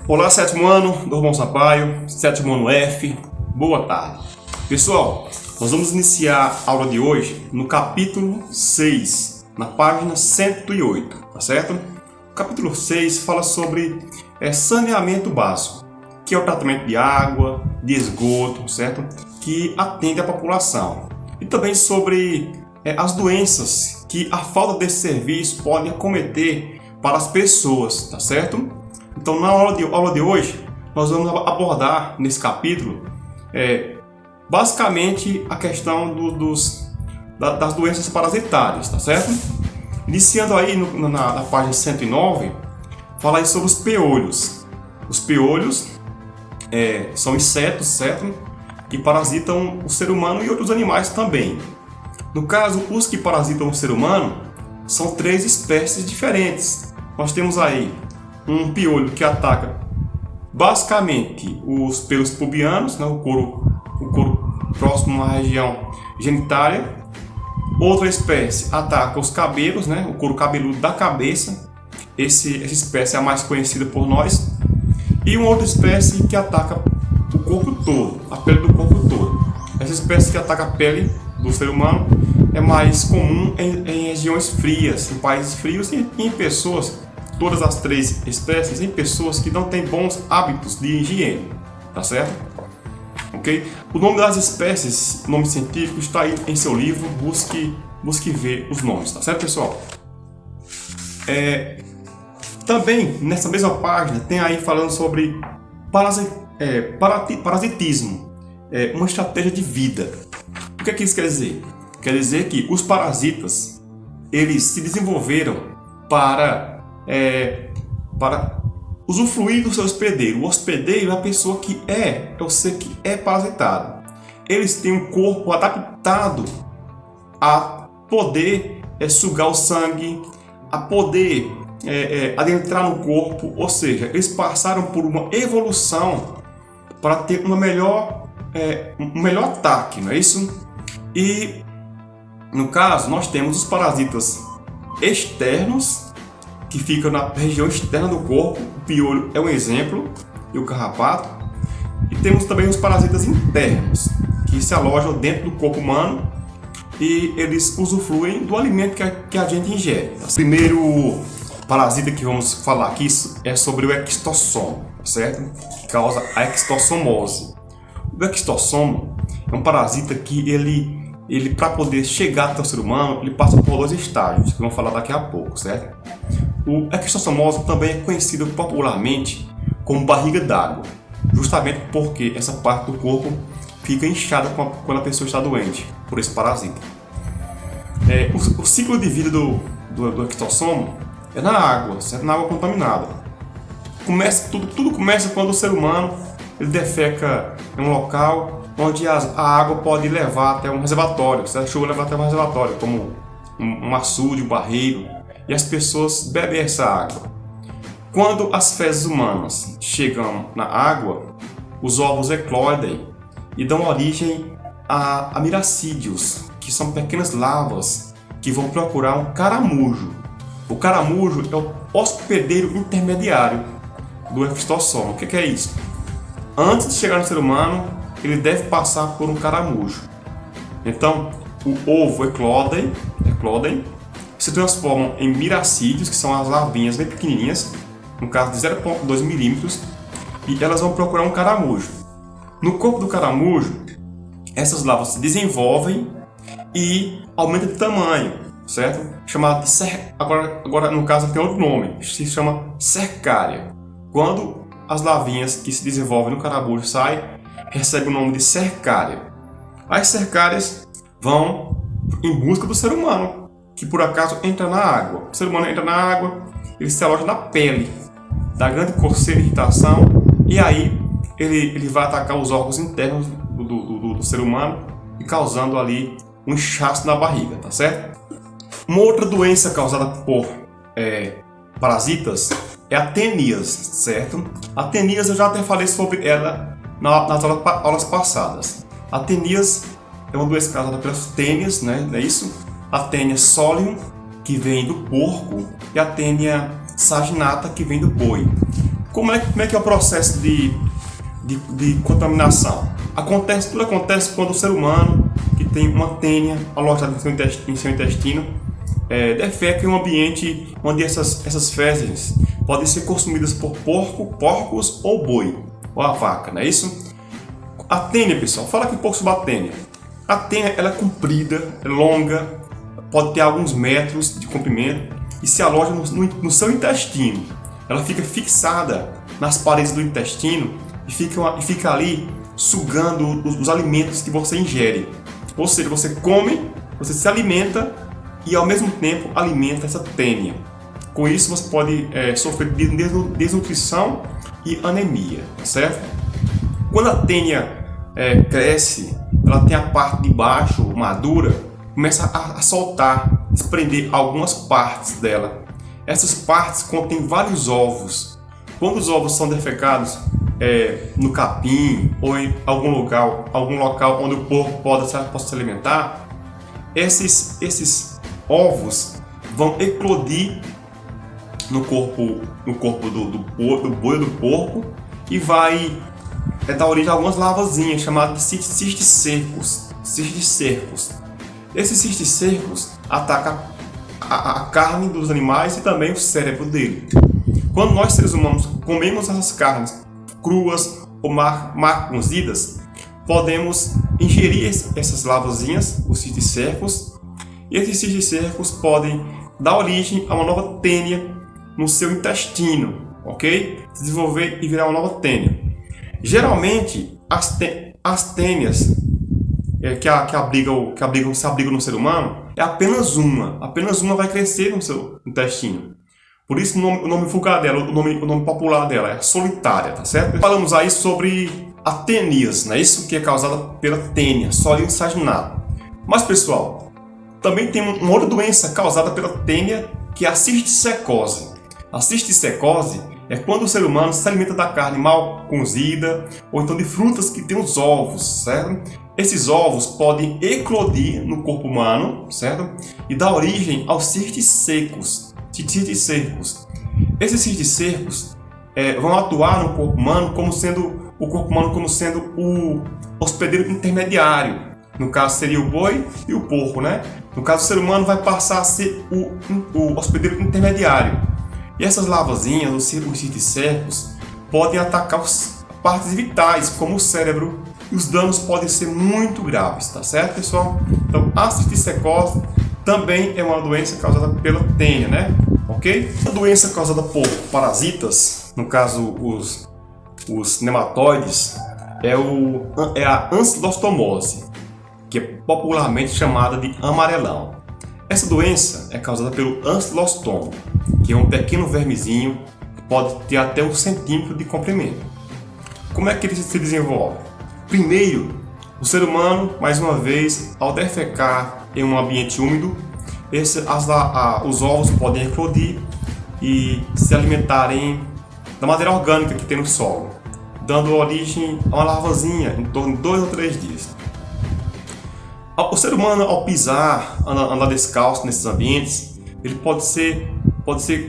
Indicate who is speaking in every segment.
Speaker 1: Olá, sétimo ano, Dormão Sampaio, sétimo ano F, boa tarde. Pessoal, nós vamos iniciar a aula de hoje no capítulo 6, na página 108, tá certo? O capítulo 6 fala sobre saneamento básico, que é o tratamento de água, de esgoto, certo? Que atende a população. E também sobre as doenças que a falta desse serviço pode acometer para as pessoas, tá certo? Então, na aula de hoje, nós vamos abordar nesse capítulo basicamente a questão das doenças parasitárias, tá certo? Iniciando aí na página 109, fala aí sobre os piolhos. Os piolhos são insetos, certo? Que parasitam o ser humano e outros animais também. No caso, os que parasitam o ser humano são 3 espécies diferentes. Nós temos aí um piolho que ataca basicamente os pelos pubianos, né, o couro próximo à região genitália. Outra espécie ataca os cabelos, né, o couro cabeludo da cabeça. Essa espécie é a mais conhecida por nós. E uma outra espécie que ataca o corpo todo, a pele do corpo todo. Essa espécie que ataca a pele do ser humano é mais comum em regiões frias, em países frios e em pessoas. Todas as 3 espécies em pessoas que não têm bons hábitos de higiene, tá certo? Ok? O nome das espécies, nome científico, está aí em seu livro, busque ver os nomes, tá certo, pessoal? Também, nessa mesma página, tem aí falando sobre parasitismo, uma estratégia de vida. O que é que isso quer dizer? Quer dizer que os parasitas, eles se desenvolveram para usufruir do seu hospedeiro. O hospedeiro é a pessoa que é o ser que é parasitado. Eles têm um corpo adaptado a poder sugar o sangue, a poder adentrar no corpo, ou seja, eles passaram por uma evolução para ter um melhor ataque, não é isso? E no caso, nós temos os parasitas externos, que ficam na região externa do corpo. O piolho é um exemplo, e o carrapato. E temos também os parasitas internos, que se alojam dentro do corpo humano e eles usufruem do alimento que a gente ingere. O primeiro parasita que vamos falar aqui é sobre o ectossomo, certo? Que causa a ectossomose. O ectossomo é um parasita que ele para poder chegar até o ser humano, ele passa por 2 estágios, que vamos falar daqui a pouco, certo? O ectossomose também é conhecido popularmente como barriga d'água, justamente porque essa parte do corpo fica inchada quando a pessoa está doente por esse parasita. O ciclo de vida do ectossomo é na água, certo? Na água contaminada. Tudo começa quando o ser humano ele defeca em um local onde a água pode levar até um reservatório, certo? A chuva leva até um reservatório, como um açude, um barreiro, e as pessoas bebem essa água. Quando as fezes humanas chegam na água, os ovos eclodem e dão origem a miracídios, que são pequenas larvas que vão procurar um caramujo. O caramujo é o hospedeiro intermediário do ectossomo. O que é isso? Antes de chegar no ser humano, ele deve passar por um caramujo. Então, o ovo eclodem, se transformam em miracídios, que são as larvinhas bem pequenininhas, no caso de 0,2 milímetros, e elas vão procurar um caramujo. No corpo do caramujo, essas larvas se desenvolvem e aumentam de tamanho, certo? Chamado de agora no caso tem outro nome, se chama cercária. Quando as larvinhas que se desenvolvem no caramujo saem, recebe o nome de cercária. As cercárias vão em busca do ser humano, que por acaso entra na água. O ser humano entra na água, ele se aloja na pele, dá grande coceira e irritação, e aí ele vai atacar os órgãos internos do ser humano e causando ali um inchaço na barriga, tá certo? Uma outra doença causada por parasitas é a teníase, certo? A teníase eu já até falei sobre ela nas aulas passadas. A teníase é uma doença causada pelas tênias, né? Não é isso? A tênia solium, que vem do porco, e a tênia saginata, que vem do boi. Como é que é o processo de contaminação? Tudo acontece quando o ser humano, que tem uma tênia alojada em seu intestino, defeca em um ambiente onde essas fezes podem ser consumidas por porcos ou boi, ou a vaca, não é isso? A tênia, pessoal, fala aqui um pouco sobre a tênia. A tênia, ela é comprida, é longa, pode ter alguns metros de comprimento e se aloja no seu intestino. Ela fica fixada nas paredes do intestino e fica ali sugando os alimentos que você ingere. Ou seja, você come, você se alimenta e ao mesmo tempo alimenta essa tênia. Com isso você pode sofrer desnutrição e anemia, tá certo? Quando a tênia cresce, ela tem a parte de baixo madura, começa a soltar, desprender algumas partes dela. Essas partes contêm vários ovos. Quando os ovos são defecados no capim ou em algum local onde o porco possa se alimentar, esses ovos vão eclodir no corpo do boi do porco e vai dar origem a algumas lavazinhas chamadas de cisticercos. Esses cisticercos atacam a carne dos animais e também o cérebro dele. Quando nós seres humanos comemos essas carnes cruas ou mal cozidas, podemos ingerir essas lavazinhas, os cisticercos, e esses cisticercos podem dar origem a uma nova tênia no seu intestino, ok? Se desenvolver e virar uma nova tênia. Geralmente, as tênias que se abrigam no ser humano é apenas uma vai crescer no seu intestino. Por isso o nome vulgar dela, o nome popular dela é solitária, tá certo? Falamos aí sobre a teníase, não é isso? Que é causada pela tênia, sólido insaginado. Mas pessoal, também tem uma outra doença causada pela tênia, que é a cisticecose. A cisticecose é quando o ser humano se alimenta da carne mal cozida ou então de frutas que têm os ovos, certo? Esses ovos podem eclodir no corpo humano, certo? E dar origem aos cisticercos. Esses cisticercos vão atuar no corpo humano como sendo o hospedeiro intermediário. No caso seria o boi e o porco, né? No caso o ser humano vai passar a ser o hospedeiro intermediário. E essas lavazinhas, os cisticercos, podem atacar as partes vitais, como o cérebro, e os danos podem ser muito graves, tá certo, pessoal? Então, a cisticecose também é uma doença causada pela tênia, né? Ok? A doença causada por parasitas, no caso os nematóides, é a ancilostomose, que é popularmente chamada de amarelão. Essa doença é causada pelo ancilostomo, que é um pequeno vermezinho que pode ter até 1 centímetro de comprimento. Como é que ele se desenvolve? Primeiro, o ser humano, mais uma vez, ao defecar em um ambiente úmido, os ovos podem eclodir e se alimentarem da matéria orgânica que tem no solo, dando origem a uma lavazinha em torno de 2 ou 3 dias. O ser humano, ao pisar, andar descalço nesses ambientes, ele pode ser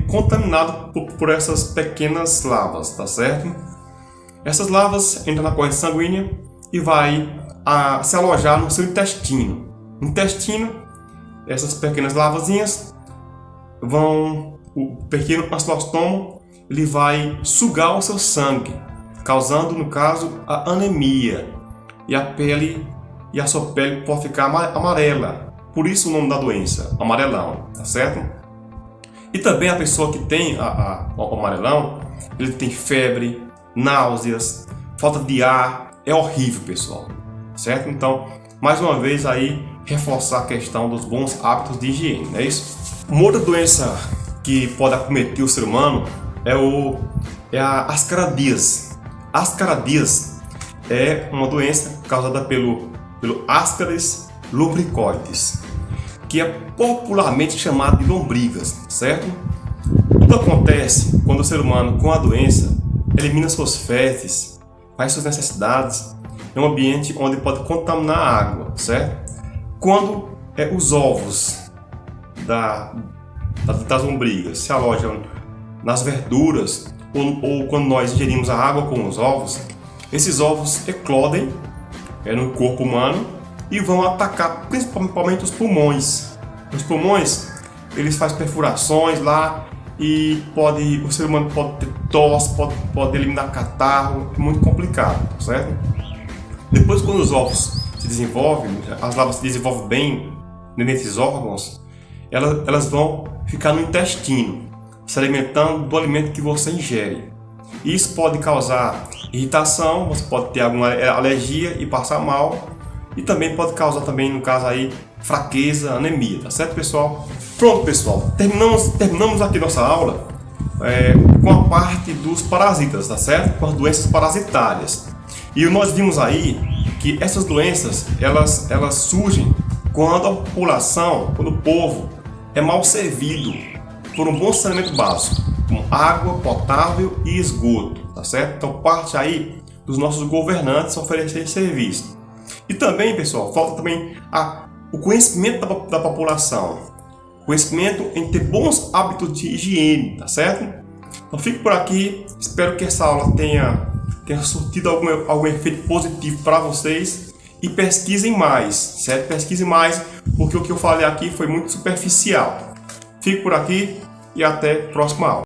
Speaker 1: contaminado por essas pequenas lavas, tá certo? Essas lavas entram na corrente sanguínea e vai se alojar no seu intestino. No intestino, essas pequenas lavazinhas o pequeno ancilostomo, ele vai sugar o seu sangue, causando, no caso, a anemia. E a sua pele pode ficar amarela. Por isso o nome da doença, amarelão, tá certo? E também a pessoa que tem o amarelão, ele tem febre, náuseas, falta de ar. É horrível, pessoal, certo? Então, mais uma vez aí, reforçar a questão dos bons hábitos de higiene, não é isso? Uma outra doença que pode acometer o ser humano é a ascaradíase. A ascaradíase é uma doença causada pelo Ascaris lumbricoides, que é popularmente chamado de lombrigas, certo? Tudo acontece quando o ser humano com a doença elimina suas fezes, faz suas necessidades em um ambiente onde pode contaminar a água, certo? Quando os ovos das lombrigas se alojam nas verduras ou quando nós ingerimos a água com os ovos, esses ovos eclodem no corpo humano e vão atacar principalmente os pulmões. Os pulmões, eles fazem perfurações lá e o ser humano pode ter tosse, pode eliminar catarro, é muito complicado, tá certo? Depois, quando os ovos se desenvolvem, as larvas se desenvolvem bem nesses órgãos, elas vão ficar no intestino, se alimentando do alimento que você ingere. Isso pode causar irritação, você pode ter alguma alergia e passar mal, e também pode causar também, no caso aí, fraqueza, anemia, tá certo, pessoal? Pronto, pessoal, terminamos aqui nossa aula com a parte dos parasitas, tá certo? Com as doenças parasitárias. E nós vimos aí que essas doenças, elas surgem quando a população, quando o povo é mal servido por um bom saneamento básico, como água potável e esgoto, tá certo? Então parte aí dos nossos governantes oferecer serviço. E também, pessoal, falta também o conhecimento da população, conhecimento em ter bons hábitos de higiene, tá certo? Então fico por aqui, espero que essa aula tenha surtido algum efeito positivo para vocês e pesquisem mais, certo? Pesquisem mais, porque o que eu falei aqui foi muito superficial. Fico por aqui e até a próxima aula.